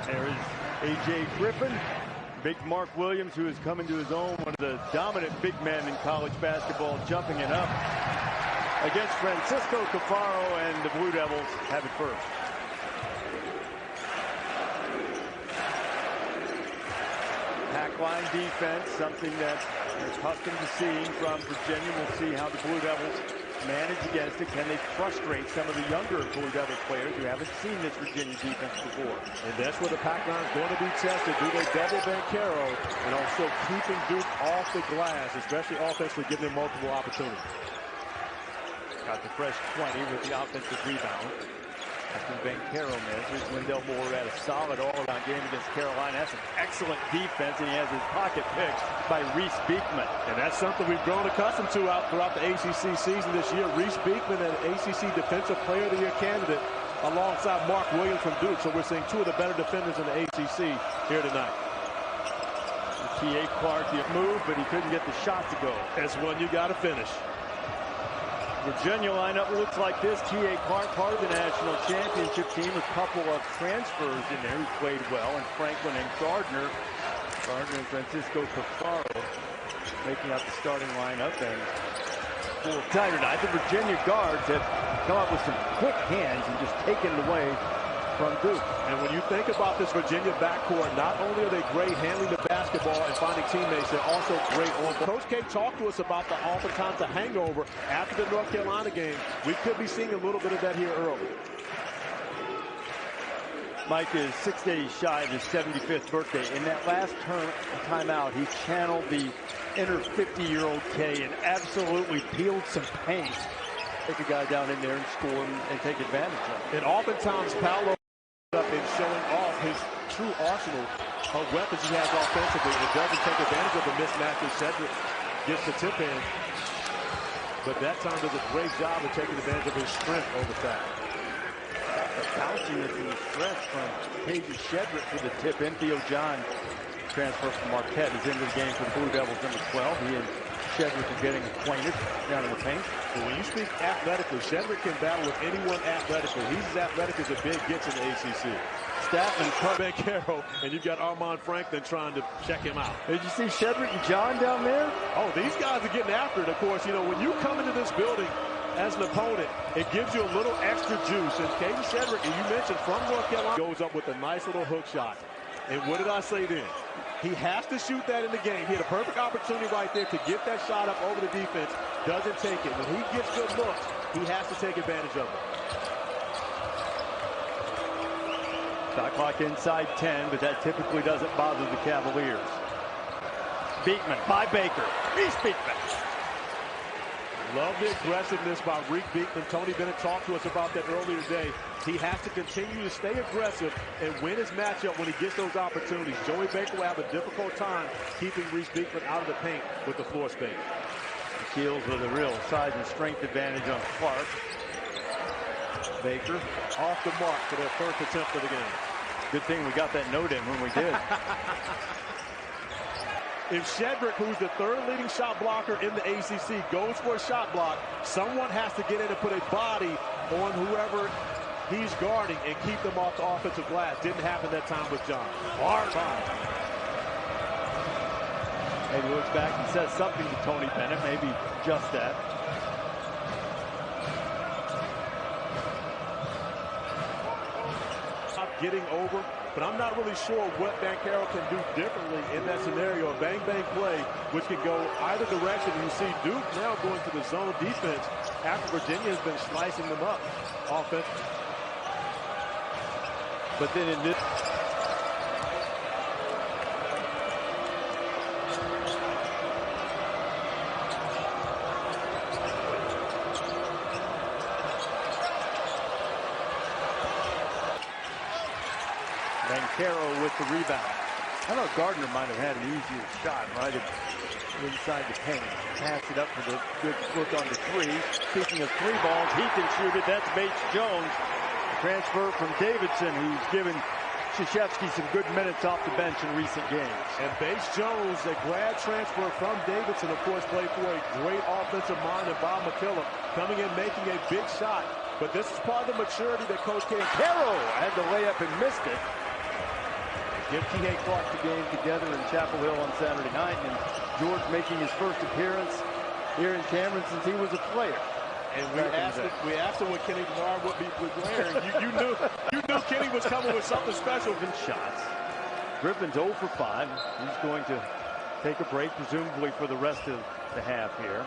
There is A.J. Griffin. Big Mark Williams, who has come into his own, one of the dominant big men in college basketball, jumping it up against Francisco Cafaro, and the Blue Devils have it first. Pack line defense, something that we're accustomed to seeing from Virginia. We'll see how the Blue Devils manage against it. Can they frustrate some of the younger Blue Devils players who haven't seen this Virginia defense before? And that's where the pack line is going to be tested. Do they double Banchero and also keeping Duke off the glass, especially offensively, giving them multiple opportunities? Got the fresh 20 with the offensive rebound. After Banchero misses, Wendell Moore had a solid all-around game against Carolina. That's an excellent defense, and he has his pocket picked by Reese Beekman. And that's something we've grown accustomed to throughout the ACC season this year. Reese Beekman, an ACC Defensive Player of the Year candidate, alongside Mark Williams from Duke. So we're seeing two of the better defenders in the ACC here tonight. T.A. Clark, he moved, but he couldn't get the shot to go. That's one you got to finish. Virginia lineup looks like this. T.A. Clark, part of the national championship team, a couple of transfers in there who played well, and Franklin and Gardner. Gardner and Francisco Cafaro making up the starting lineup. And for tonight, the Virginia guards have come up with some quick hands and just taken it away from Duke. And when you think about this Virginia backcourt, not only are they great handling the basketball and finding teammates, they're also great on. Coach K talked to us about the oftentimes the hangover after the North Carolina game. We could be seeing a little bit of that here early. Mike is 6 days shy of his 75th birthday. In that last timeout, he channeled the inner 50-year-old K and absolutely peeled some paint. Take a guy down in there and score and take advantage of it. And oftentimes, Paolo up and showing off his true arsenal of weapons he has offensively, and doesn't take advantage of the mismatch as Cedric gets the tip in. But that time does a great job of taking advantage of his strength over that. The bounciness in the stretch from Paige Shedrick for the tip in. Theo John, transfer from Marquette, is into the game for the Blue Devils, number 12. He and Shedrick are getting acquainted down in the paint. Well, when you speak athletically, Shedrick can battle with anyone athletically. He's as athletic as a big gets in the ACC. Statman, Banchero, and you've got Armand Franklin trying to check him out. Did you see Shedrick and John down there? Oh, these guys are getting after it. Of course, you know, when you come into this building as an opponent, it gives you a little extra juice. And Caden Shedrick, and you mentioned from North Carolina, goes up with a nice little hook shot. And what did I say then? He has to shoot that in the game. He had a perfect opportunity right there to get that shot up over the defense. Doesn't take it. When he gets good looks, he has to take advantage of it. Shot clock inside 10, but that typically doesn't bother the Cavaliers. Beekman by Baker. Reese Beekman. Love the aggressiveness by Reese Beekman. Tony Bennett talked to us about that earlier today. He has to continue to stay aggressive and win his matchup when he gets those opportunities. Joey Baker will have a difficult time keeping Reese Beekman out of the paint with the floor space. The Keels with a real size and strength advantage on Clark. Baker off the mark for their first attempt of the game. Good thing we got that note in when we did. If Shedrick, who's the third leading shot blocker in the ACC, goes for a shot block, someone has to get in and put a body on whoever he's guarding and keep them off the offensive glass. Didn't happen that time with John. Hard. Maybe looks back and says something to Tony Bennett, maybe just that. Getting over, but I'm not really sure what Banchero can do differently in that scenario. A bang-bang play, which can go either direction. You see Duke now going to the zone defense after Virginia has been slicing them up offensively. But then in this... Banchero with the rebound. I thought Gardner might have had an easier shot right inside the paint. Pass it up for the good look on the three. Speaking of three balls, he can shoot it. That's Bates Jones. A transfer from Davidson, who's given Krzyzewski some good minutes off the bench in recent games. And Bates Jones, a grad transfer from Davidson, of course, played for a great offensive mind in Bob McKillop, coming in making a big shot. But this is part of the maturity that Coach K. Carroll had the layup and missed it. Give Kihei Clark the game together in Chapel Hill on Saturday night, and George making his first appearance here in Cameron since he was a player. And we asked him what Kenny Bernard would be wearing. You knew Kenny was coming with something special. Shots. Griffin's 0 for 5. He's going to take a break, presumably for the rest of the half here.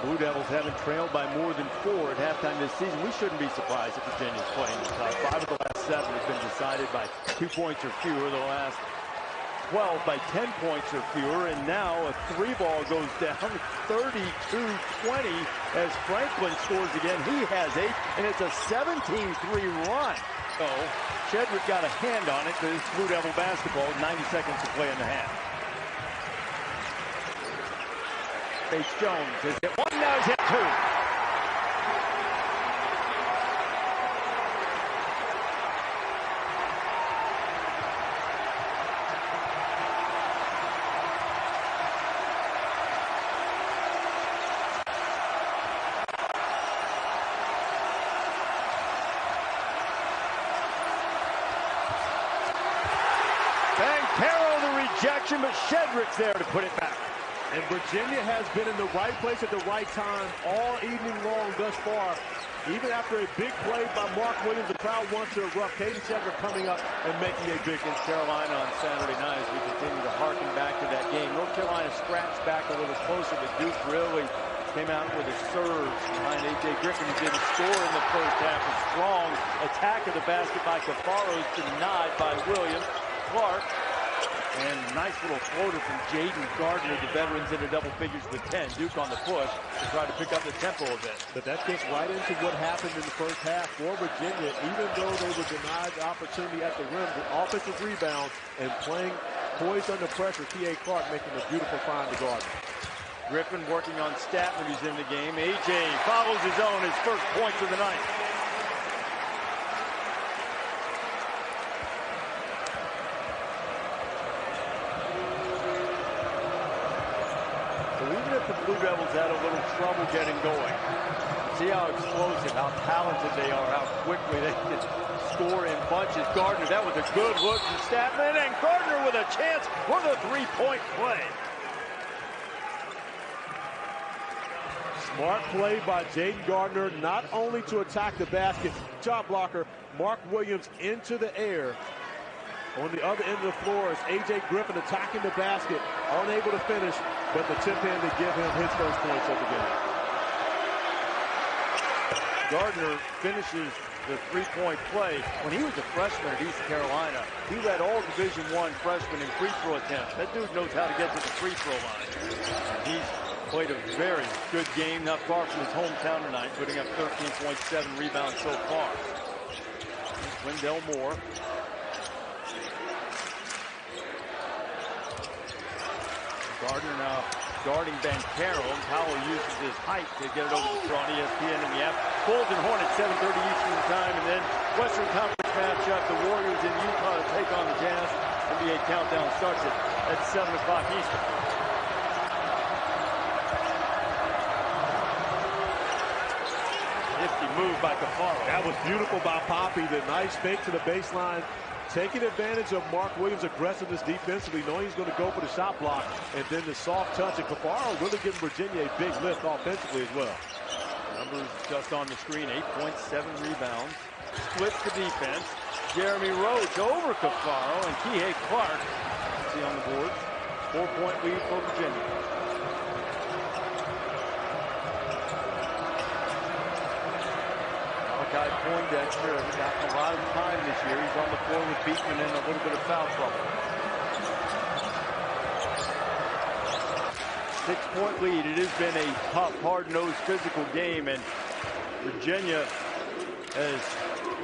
Blue Devils haven't trailed by more than 4 at halftime this season. We shouldn't be surprised if Virginia's playing the top 5 of the last 7 have been decided by 2 points or fewer. The last 12 by 10 points or fewer, and now a 3-ball goes down 32-20 as Franklin scores again. He has 8, and it's a 17-3 run. So Shedrick got a hand on it, but it's Blue Devil basketball. 90 seconds to play in the half. Bates Jones has hit 1, now he's hit 2. Rejection, but Shedrick's there to put it back. And Virginia has been in the right place at the right time all evening long thus far. Even after a big play by Mark Williams, the crowd wants to erupt. Caden Shedrick coming up and making a big against Carolina on Saturday night as we continue to harken back to that game. North Carolina scratched back a little closer, but Duke really came out with a surge behind A.J. Griffin, who didn't score in the first half. A strong attack of the basket by Cafaro is denied by Williams. Clark. And nice little floater from Jaden Gardner, the veterans into double figures with 10. Duke on the push to try to pick up the tempo a bit. But that gets right into what happened in the first half for Virginia. Even though they were denied the opportunity at the rim, the offensive rebound and playing poised under pressure. Kihei Clark making a beautiful find to Gardner. Griffin working on Statman, who's in the game. A.J. follows his own, his first points of the night. The Blue Devils had a little trouble getting going. See how explosive, how talented they are, how quickly they can score in bunches. Gardner, that was a good look from Statman, and Gardner with a chance for the 3-point play. Smart play by Jaden Gardner, not only to attack the basket, shot blocker, Mark Williams into the air. On the other end of the floor is A.J. Griffin attacking the basket, unable to finish, but the tip in to give him his first points of the game. Gardner finishes the 3-point play. When he was a freshman at East Carolina, he led all Division I freshmen in free throw attempts. That dude knows how to get to the free throw line. And he's played a very good game, not far from his hometown tonight, putting up 13.7 rebounds so far. Wendell Moore. Gardner now guarding Bancaro. Powell uses his height to get it over the front. ESPN in the app. Bulls and Hornets, 7:30 Eastern time. And then Western Conference matchup. The Warriors in Utah to take on the Jazz. NBA countdown starts at 7 o'clock Eastern. Nifty move by Cafaro. That was beautiful by Poppy. The nice fake to the baseline. Taking advantage of Mark Williams' aggressiveness defensively, knowing he's going to go for the shot block, and then the soft touch. And Cafaro really giving Virginia a big lift offensively as well. Numbers just on the screen, 8 points, 7 rebounds. Splits the defense. Jeremy Roach over Cafaro, and Kihei Clark, see on the board, 4-point lead for Virginia. Poindexter has gotten a lot of time this year. He's on the floor with Beekman in a little bit of foul trouble. 6-point lead. It has been a tough, hard-nosed, physical game, and Virginia has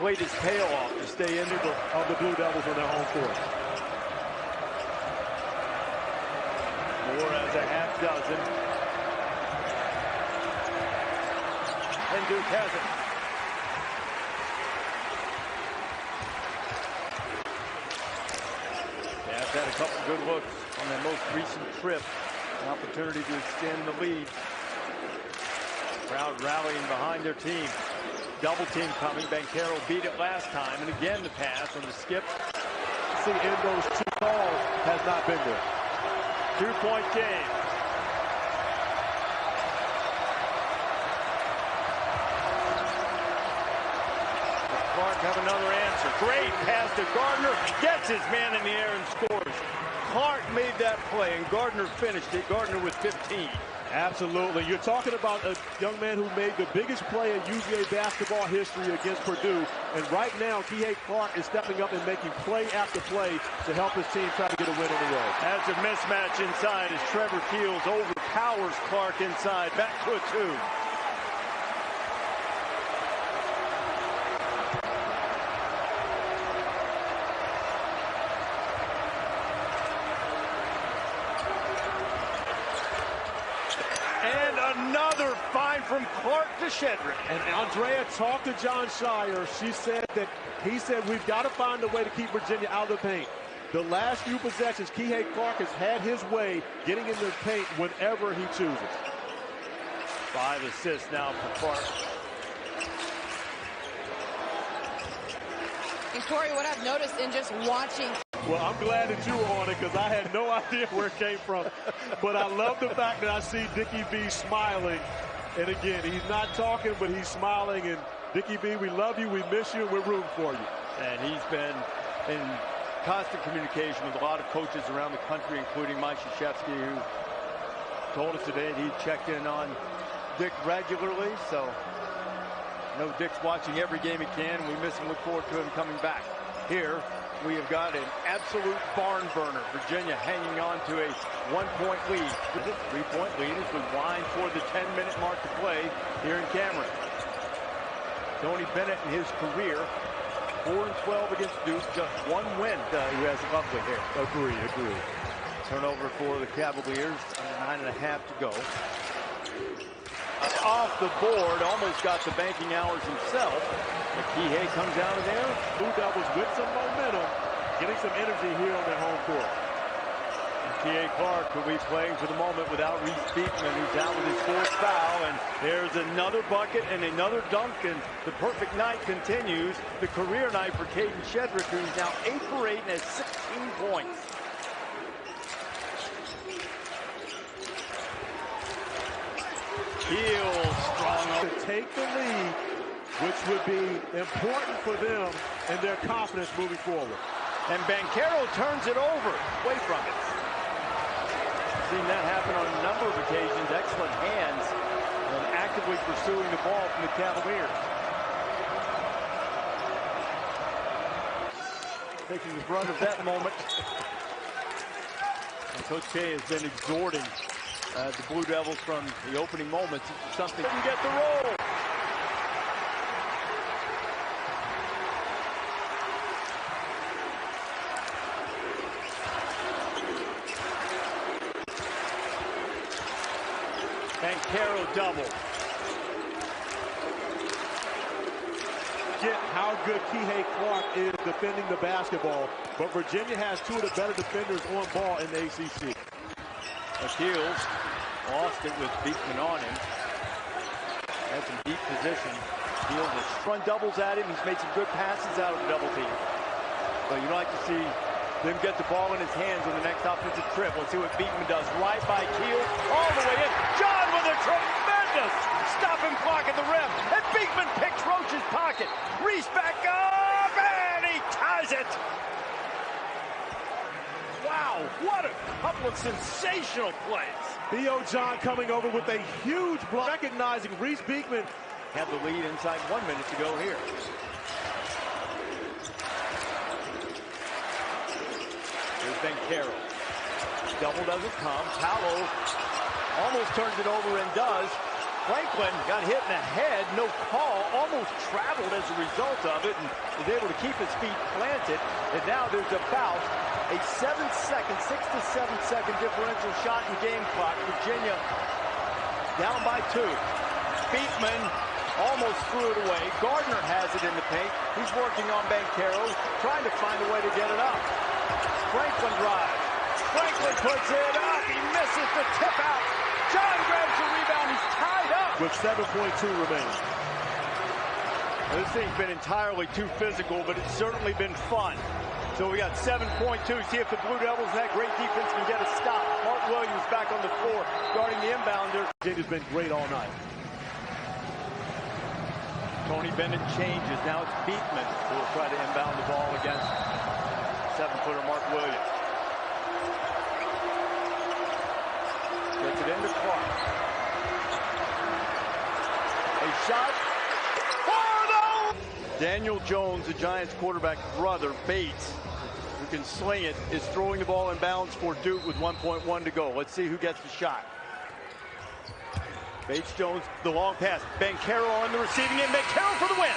played his tail off to stay in of the Blue Devils on their home court. Moore has a half dozen. And Duke has it. Had a couple good looks on their most recent trip. An opportunity to extend the lead. Crowd rallying behind their team. Double team coming. Bancaro beat it last time. And again the pass on the skip. consistency in those two calls has not been there. 2-point game. Clark have another answer. Great pass to Gardner. Gets his man in the air and scores. Clark made that play, and Gardner finished it. Gardner with 15. Absolutely. You're talking about a young man who made the biggest play in UVA basketball history against Purdue. And right now, Kihei Clark is stepping up and making play after play to help his team try to get a win on the road. That's a mismatch inside as Trevor Keels overpowers Clark inside. Back to a 2. Another find from Clark to Shedrick. And Andrea talked to John Shire. He said we've got to find a way to keep Virginia out of the paint. The last few possessions, Kihei Clark has had his way getting in the paint whenever he chooses. 5 assists now for Clark. And Corey, what I've noticed in just watching. Well, I'm glad that you were on it because I had no idea where it came from. But I love the fact that I see Dickie B smiling. And again, he's not talking, but he's smiling. And Dickie B, we love you, we miss you, and we're rooting for you. And he's been in constant communication with a lot of coaches around the country, including Mike Krzyzewski, who told us today that he checked in on Dick regularly. So, no, Dick's watching every game he can. We miss him, look forward to him coming back. Here, we have got an absolute barn burner. Virginia hanging on to a 1-point lead. 3-point lead as we wind toward the 10-minute mark to play here in Cameron. Tony Bennett in his career, 4-12 against Duke, just 1 win. Who has lovely hair. Agreed. Turnover for the Cavaliers, 9.5 to go. Off the board, almost got the banking hours himself. But Kihei comes out of there. Blue Devils with some momentum, getting some energy here on their home court. Kihei Clark will be playing for the moment without Reese Beekman, who's out with his 4th foul. And there's another bucket and another dunk, and the perfect night continues. The career night for Caden Shedrick, who's now 8 for 8 and has 16 points. Keels strong to take the lead, which would be important for them and their confidence moving forward. And Banchero turns it over, away from it. Seen that happen on a number of occasions. Excellent hands and actively pursuing the ball from the Cavaliers. Taking the brunt of that moment. And Coach K has been exhorting the Blue Devils from the opening moments into something. Didn't get the roll. Banchero double. Get how good Kihei Clark is defending the basketball, but Virginia has 2 of the better defenders on ball in the ACC. Keels lost it with Beekman on him. Had some deep position. Keels has run doubles at him. He's made some good passes out of the double team. But you'd like to see them get the ball in his hands on the next offensive trip. Let's see what Beekman does. Right by Keels, all the way in. John with a tremendous stopping block at the rim. And Beekman picks Roach's pocket. Reese back up, and he ties it. Wow, what a couple of sensational plays. Theo John coming over with a huge block, recognizing Reese Beekman. Had the lead inside 1 minute to go here. Here's Banchero. Double doesn't come. Paolo almost turns it over and does. Franklin got hit in the head, no call, almost traveled as a result of it, and was able to keep his feet planted. And now there's about a 6 to 7 second differential shot in game clock. Virginia down by 2. Beekman almost threw it away. Gardner has it in the paint. He's working on Banchero, trying to find a way to get it up. Franklin drives. Franklin puts it up. He misses the tip out. John grabs the rebound. He's tied up. With 7.2 remaining. This thing's been entirely too physical, but it's certainly been fun. So we got 7.2. See if the Blue Devils, that great defense, can get a stop. Mark Williams back on the floor, guarding the inbounder. Virginia's been great all night. Tony Bennett changes. Now it's Beekman who will try to inbound the ball against 7-footer Mark Williams. Gets it into Clark. A shot. Oh, no! Daniel Jones, the Giants quarterback brother, Bates, who can sling it, is throwing the ball in bounds for Duke with 1.1 to go. Let's see who gets the shot. Bates Jones, the long pass. Ben Carroll on the receiving end. Ben Carroll for the win.